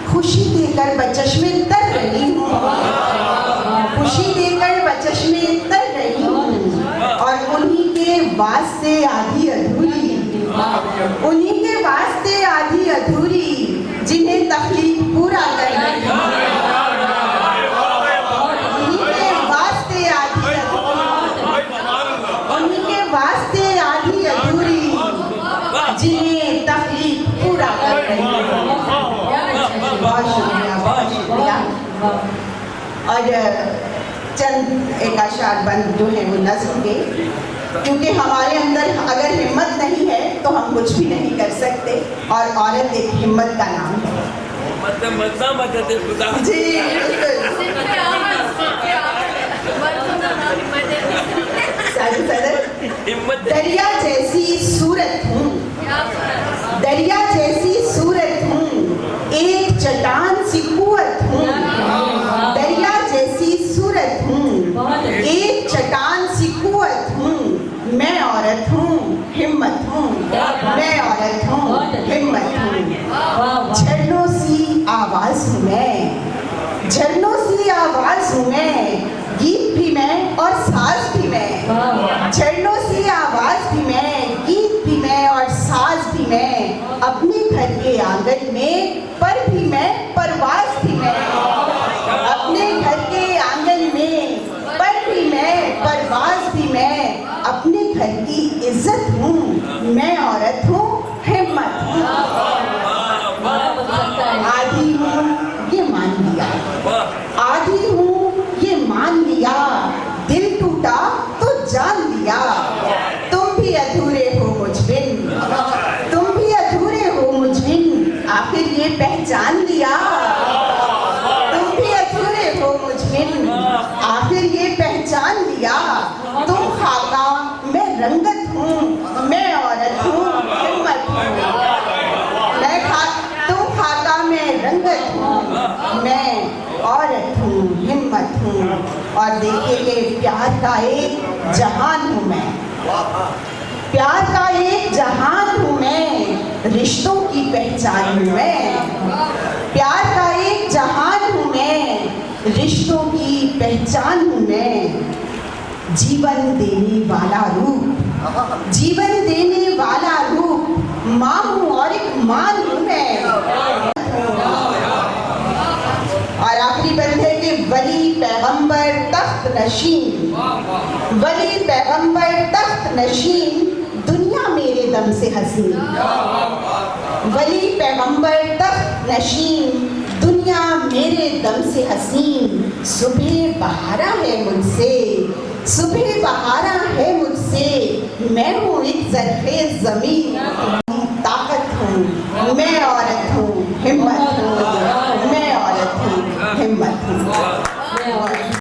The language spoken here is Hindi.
खुशी देकर बचश्मे तर रही हूँ, खुशी देकर बचश्मे तर रही हूँ, और उन्हीं के वास्ते आधी अधूरी, उन्हीं के वास्ते आधी अधूरी जिन्हें तकलीफ पूरा कर रही हूँ, उन्हीं के वास्ते आधी अधूरी, उन्हीं के वास्ते आधी अधूरी जिन्हें तकलीफ पूरा कर रही हूँ। बहुत शुक्रिया, बहुत शुक्रिया। और चंद एक अशार बंद जो है वो नज़्म के, क्योंकि हमारे अंदर अगर हिम्मत नहीं है तो हम कुछ भी नहीं कर सकते, और औरत एक हिम्मत का नाम है। जी बिल्कुल। दरिया जैसी सूरत हूँ, दरिया जैसी सूरत हूँ, एक चट्टान सी कुव्वत हूँ, दरिया जैसी सूरत हूँ, एक चट्टान सी कुव्वत हूँ, मैं औरत हूँ हिम्मत हूँ, मैं औरत हूँ हिम्मत हूँ। झरनों सी आवाज हूँ मैं, झरनों सी आवाज हूँ मैं, गीत भी मैं और साज भी मैं, झरनों सी आवाज भी मैं, गीत भी मैं और साज भी मैं, अपने घर के आंगन में पर भी मैं, परवाज भी मैं, अपने घर के आंगन में पर भी मैं, परवाज भी मैं, अपने घर की इज्जत हूँ, मैं औरत हूँ हिम्मत हूँ। आधी हूँ ये मान लिया, आधी हूँ ये मान लिया, दिल टूटा तो जान लिया, तुम भी अधूरे हो मुझ बिन, तुम भी अधूरे हो मुझ बिन, आखिर ये पहचान लिया, तुम भी अधूरे हो मुझ बिन, आखिर ये पहचान लिया, तुम खाका मैं रंगत हूँ, मैं औरत हूँ हिम्मत हूँ, तुम खाका मैं रंगत हूँ, मैं औरत हूँ हिम्मत हूँ। और देखिए प्यार का एक जहान हूँ मैं, प्यार का एक जहान हूँ मैं, रिश्तों की पहचान हूँ मैं, प्यार का एक जहान हूँ मैं, रिश्तों की पहचान हूँ मैं, जीवन देने वाला रूप, जीवन देने वाला रूप, माँ हूँ और एक मान हूँ मैं। और आखिरी बंद है कि वली पैगंबर तख्त नशीन, वली पैगंबर तख्त नशीन, दुनिया मेरे दम से हसीन, वली पैगंबर तख्त नशीन, दुनिया मेरे दम से हसीन, सुबह बहारा है मुझसे, सुबह बहारा है मुझसे, मैं हूँ एक ज़रख़े ज़मीन।